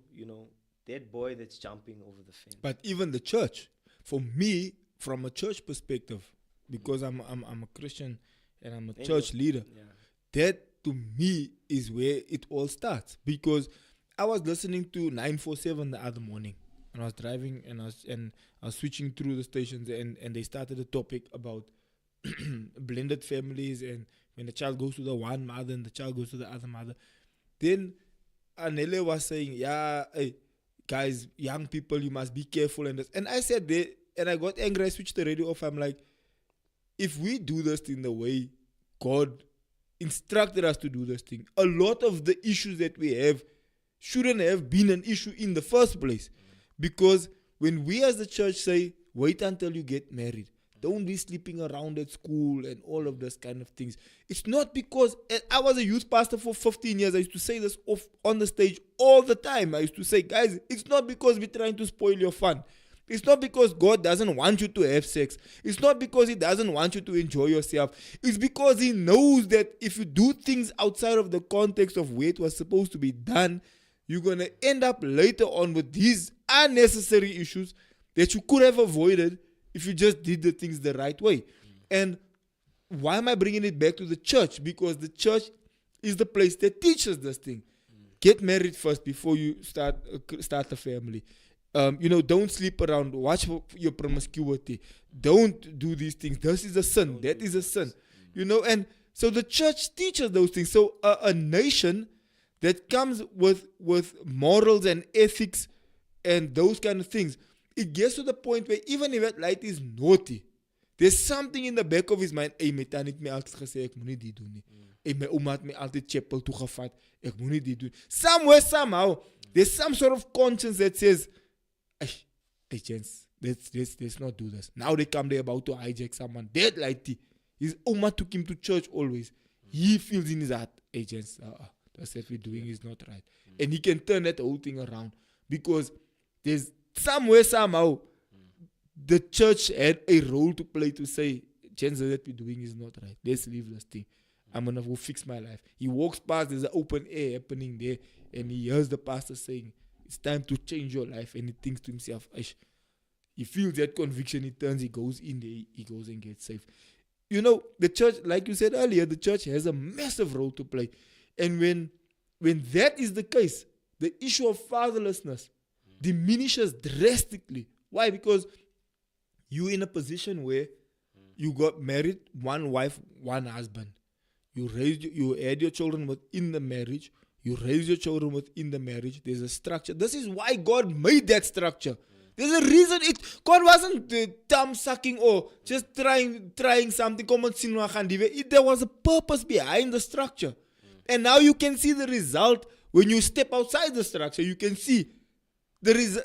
that boy that's jumping over the fence. But even the church, for me, from a church perspective, because I'm a Christian and I'm a church leader, that to me is where it all starts. Because I was listening to 947 the other morning. And I was driving and I was switching through the stations and they started a topic about blended families and when the child goes to the one mother and the child goes to the other mother. Then Anele was saying, hey, guys, young people, you must be careful. And I said, and I got angry. I switched the radio off. I'm like, if we do this in the way God instructed us to do this thing, a lot of the issues that we have shouldn't have been an issue in the first place. Because when we as the church say, wait until you get married, don't be sleeping around at school and all of those kind of things. It's not because I was a youth pastor for 15 years. I used to say this on the stage all the time. I used to say, guys, it's not because we're trying to spoil your fun. It's not because God doesn't want you to have sex. It's not because He doesn't want you to enjoy yourself. It's because He knows that if you do things outside of the context of where it was supposed to be done, you're going to end up later on with these unnecessary issues that you could have avoided if you just did the things the right way. And why am I bringing it back to the church? Because the church is the place that teaches this thing. Get married first before you start a family. Don't sleep around. Watch for your promiscuity. Don't do these things. This is a sin. That is a sin. And so the church teaches those things. So a nation that comes with morals and ethics and those kind of things, it gets to the point where even if that light is naughty, there's something in the back of his mind. Hey, my tannie het my altyd gesê ek moenie dit doen nie. Hey, my ouma het my altyd chapel toe gevat. Ek moenie dit doen. Somewhere, somehow, there's some sort of conscience that says, hey, gents, let's not do this. Now they come, they're about to hijack someone. Dead lighty. His ouma took him to church always. He feels in his heart, hey, gents, that's what we're doing is not right. And he can turn that whole thing around because there's somewhere, somehow, the church had a role to play to say, gents, that we're doing is not right. Let's leave this thing. I'm going to go fix my life. He walks past, there's an open air happening there, and he hears the pastor saying, it's time to change your life. And he thinks to himself, he feels that conviction, he turns, he goes in there, he goes and gets saved. The church, like you said earlier, the church has a massive role to play. And when that is the case, the issue of fatherlessness diminishes drastically. Why? Because you're in a position where you got married, one wife, one husband. You had your children within the marriage. You raise your children within the marriage. There's a structure. This is why God made that structure. There's a reason God wasn't thumb sucking or just trying something. There was a purpose behind the structure. And now you can see the result when you step outside the structure. You can see there is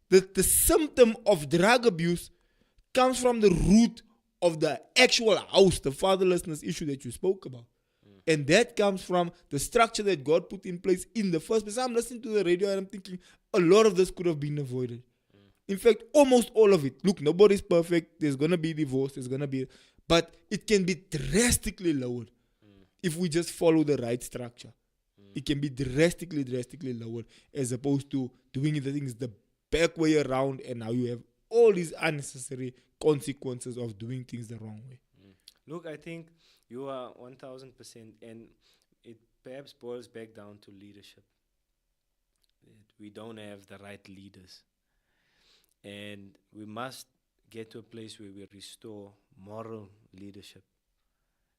the symptom of drug abuse comes from the root of the actual house, the fatherlessness issue that you spoke about. And that comes from the structure that God put in place in the first place. I'm listening to the radio and I'm thinking a lot of this could have been avoided. In fact, almost all of it. Look, nobody's perfect. There's going to be divorce. But it can be drastically lowered if we just follow the right structure. It can be drastically lowered as opposed to doing the things the back way around, and now you have all these unnecessary consequences of doing things the wrong way. Look, I think you are 1000%, and it perhaps boils back down to leadership. That we don't have the right leaders. And we must get to a place where we restore moral leadership.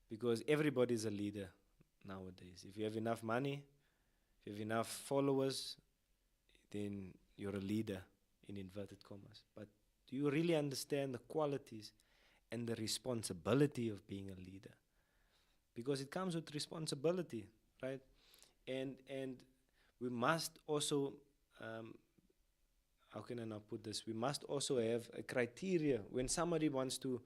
Because everybody's a leader nowadays. If you have enough money, if you have enough followers, then you're a leader, in inverted commas. But do you really understand the qualities and the responsibility of being a leader? Because it comes with responsibility, right? And we must also, how can I now put this? We must also have a criteria when somebody wants to,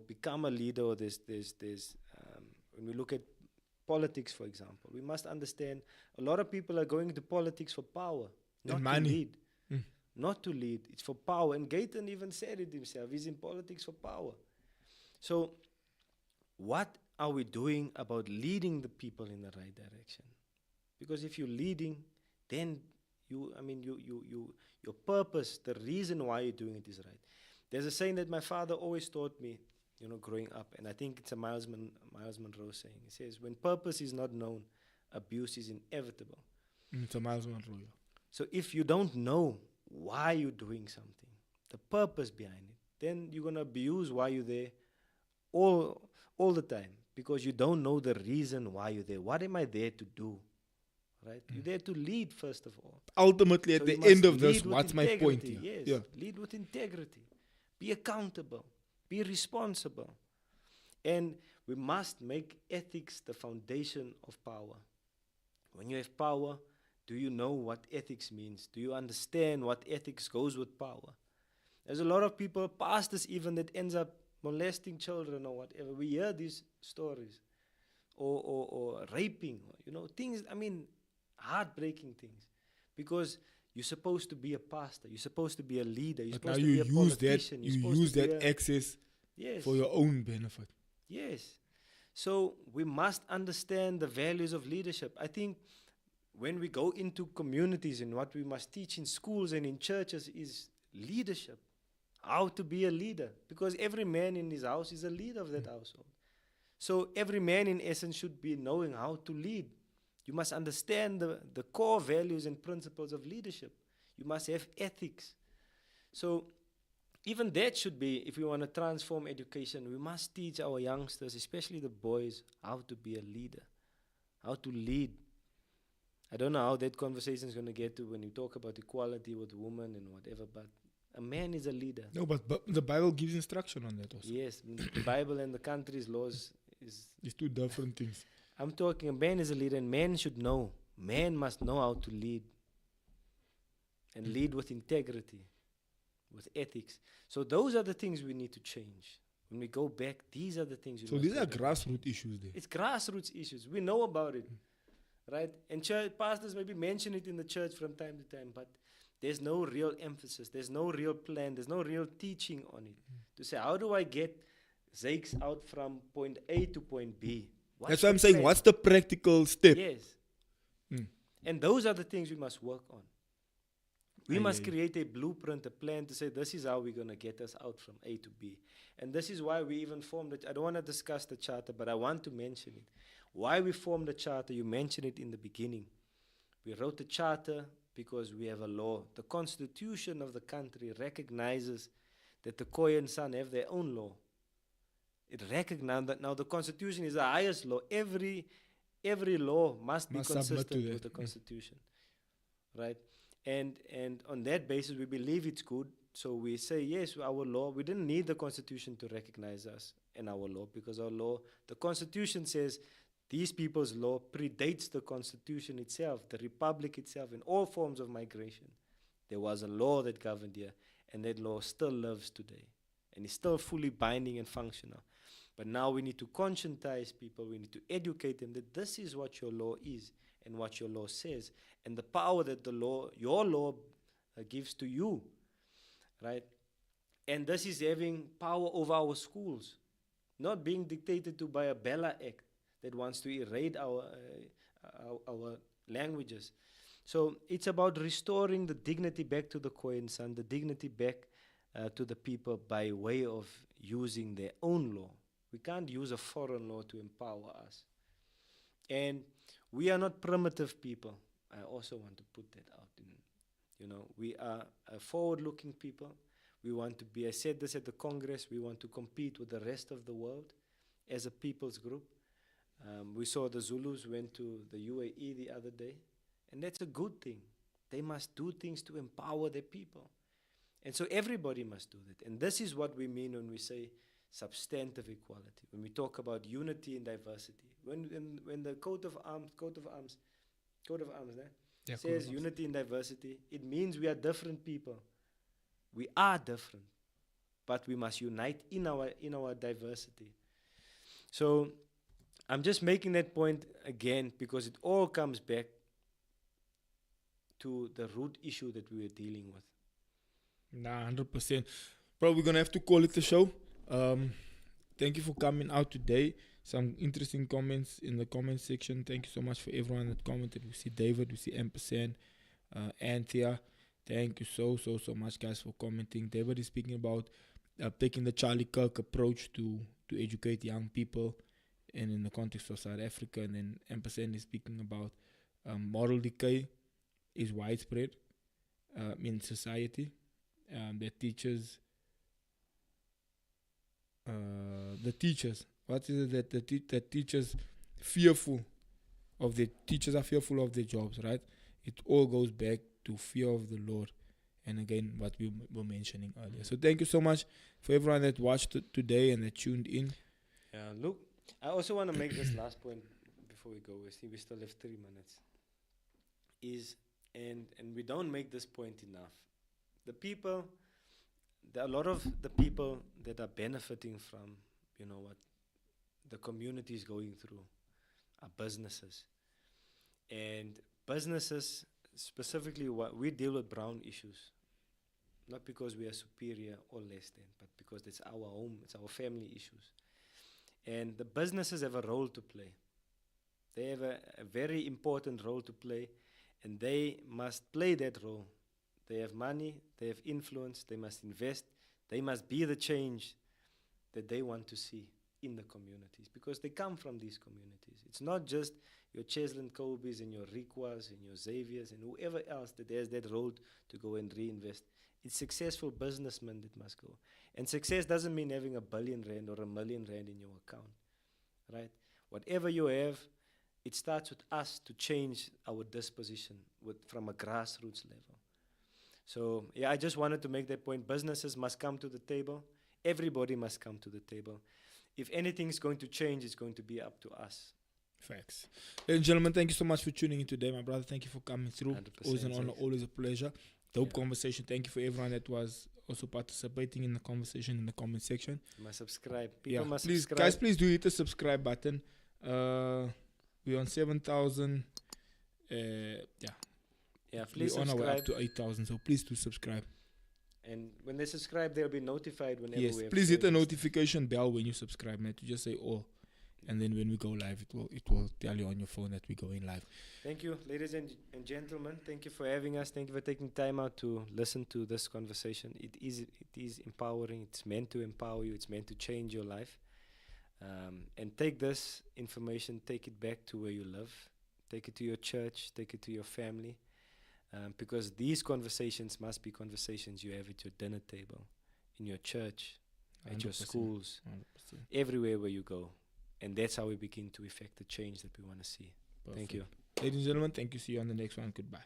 become a leader. Or when we look at politics, for example, we must understand a lot of people are going into politics for power, not to lead. Not to lead, it's for power. And Gayton even said it himself, he's in politics for power. So what are we doing about leading the people in the right direction? Because if you're leading, then your purpose, the reason why you're doing it is right. There's a saying that my father always taught me, growing up, and I think it's a Miles Monroe saying. He says, when purpose is not known, abuse is inevitable. It's a Miles Monroe. So if you don't know why you're doing something, the purpose behind it, then you're going to abuse why you're there all the time, because you don't know the reason why you're there. What am I there to do? right? You're there to lead, first of all. Ultimately, at So the you must end of this, lead with what's my point integrity, here? Yes, Yeah. lead with integrity. Be accountable. Be responsible. And we must make ethics the foundation of power. When you have power, do you know what ethics means? Do you understand what ethics goes with power? There's a lot of people, pastors even, that ends up molesting children or whatever. We hear these stories. Or raping, things, heartbreaking things. Because you're supposed to be a pastor, you're supposed to be a leader, you're But now supposed to you be a use politician. that, you're you supposed use to be that access yes, for your own benefit. yes. So we must understand the values of leadership. I think when we go into communities, and what we must teach in schools and in churches is leadership, how to be a leader. Because every man in his house is a leader of that household. So every man in essence should be knowing how to lead. You must understand the core values and principles of leadership. You must have ethics. So even that should be, if we want to transform education, we must teach our youngsters, especially the boys, how to be a leader, how to lead. I don't know how that conversation is going to get to when you talk about equality with women and whatever, but a man is a leader. No, but the Bible gives instruction on that also. Yes, the Bible and the country's laws is... It's two different things. I'm talking, a man is a leader, and man should know. Man must know how to lead. And lead with integrity, with ethics. So those are the things we need to change. When we go back, these are the things we So must these go are back. grassroots issues there. It's grassroots issues. We know about it. Right? And church pastors maybe mention it in the church from time to time, but there's no real emphasis. There's no real plan. There's no real teaching on it. To say, how do I get Zakes out from point A to point B? That's why I'm saying, what's the practical step? Yes. Mm. And those are the things we must work on. We Aye, must aye. create a blueprint, a plan to say, this is how we're going to get us out from A to B. And this is why we even formed it. I don't want to discuss the charter, but I want to mention it. Why we formed the charter, you mentioned it in the beginning. We wrote the charter because we have a law. The constitution of the country recognizes that the Khoisan have their own law. It recognizes that now the constitution is the highest law. Every law must be Must submit to consistent that. with the constitution. Right? And on that basis, we believe it's good. So we say, yes, our law, we didn't need the constitution to recognize us in our law, because our law, the constitution says these people's law predates the constitution itself, the republic itself, in all forms of migration. There was a law that governed here, and that law still lives today, and is still fully binding and functional. But now we need to conscientize people, we need to educate them that this is what your law is, and what your law says, and the power that the law, your law, gives to you, right? And this is having power over our schools, not being dictated to by a Bella Act that wants to erase our languages. So it's about restoring the dignity back to the Khoisan, the dignity back to the people by way of using their own law. We can't use a foreign law to empower us. And we are not primitive people. I also want to put that out. We are a forward-looking people. We want to be, I said this at the Congress, we want to compete with the rest of the world as a people's group. We saw the Zulus went to the UAE the other day, and that's a good thing. They must do things to empower their people. And so everybody must do that. And this is what we mean when we say substantive equality, when we talk about unity and diversity. When the coat of arms says unity and diversity, it means we are different people. We are different, but we must unite in our diversity. So I'm just making that point again because it all comes back to the root issue that we are dealing with. Nah, 100%. Bro, we're going to have to call it a show. Thank you for coming out today. Some interesting comments in the comment section. Thank you so much for everyone that commented. We see David, we see Ampersand, Aytaya. Thank you so much, guys, for commenting. David is speaking about taking the Charlie Kirk approach to educate young people, and in the context of South Africa. And then Ampersand is speaking about moral decay is widespread in society. That teachers, what is it that teachers fearful of their teachers are fearful of their jobs, right? It all goes back to fear of the Lord. And again, what we were mentioning earlier. So thank you so much for everyone that watched today and that tuned in. Yeah, look, I also want to make this last point before we go. I think we still have 3 minutes. And we don't make this point enough. A lot of the people that are benefiting from, what the community is going through are businesses. And businesses, specifically, what we deal with brown issues, not because we are superior or less than, but because it's our home, it's our family issues. And the businesses have a role to play. They have a very important role to play, and they must play that role. They have money, they have influence, they must invest, they must be the change that they want to see in the communities, because they come from these communities. It's not just your Cheslin Kobe's and your Rikwas and your Xaviers and whoever else that has that role to go and reinvest. It's successful businessmen that must go. And success doesn't mean having R1 billion or R1 million in your account, right? Whatever you have, it starts with us to change our disposition from a grassroots level. So, yeah, I just wanted to make that point. Businesses must come to the table. Everybody must come to the table. If anything is going to change, it's going to be up to us. Facts. Ladies and gentlemen, thank you so much for tuning in today. My brother, thank you for coming through. Always an honor, always a pleasure. Dope conversation. Thank you for everyone that was also participating in the conversation in the comment section. You must subscribe. People must please, subscribe. Guys, please do hit the subscribe button. We're on 7,000. Yeah, please we're on our way subscribe. up to 8,000. So please do subscribe. And when they subscribe, they'll be notified whenever Yes, we have please hit the service. notification bell when you subscribe, man. To just say all, and then when we go live, it will tell you on your phone that we're going live. Thank you, ladies and gentlemen. Thank you for having us. Thank you for taking time out to listen to this conversation. It is empowering. It's meant to empower you. It's meant to change your life. And take this information, take it back to where you live. Take it to your church. Take it to your family. Because these conversations must be conversations you have at your dinner table, in your church, at your 100%, schools, 100%. everywhere where you go. And that's how we begin to effect the change that we want to see. Thank you. Ladies and gentlemen, thank you. See you on the next one. Goodbye.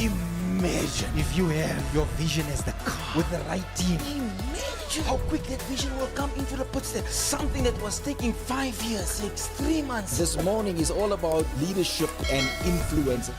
Imagine if you have your vision as the car with the right team. Imagine how quick that vision will come into the footsteps. Something that was taking 5 years takes 3 months. This morning is all about leadership and influence.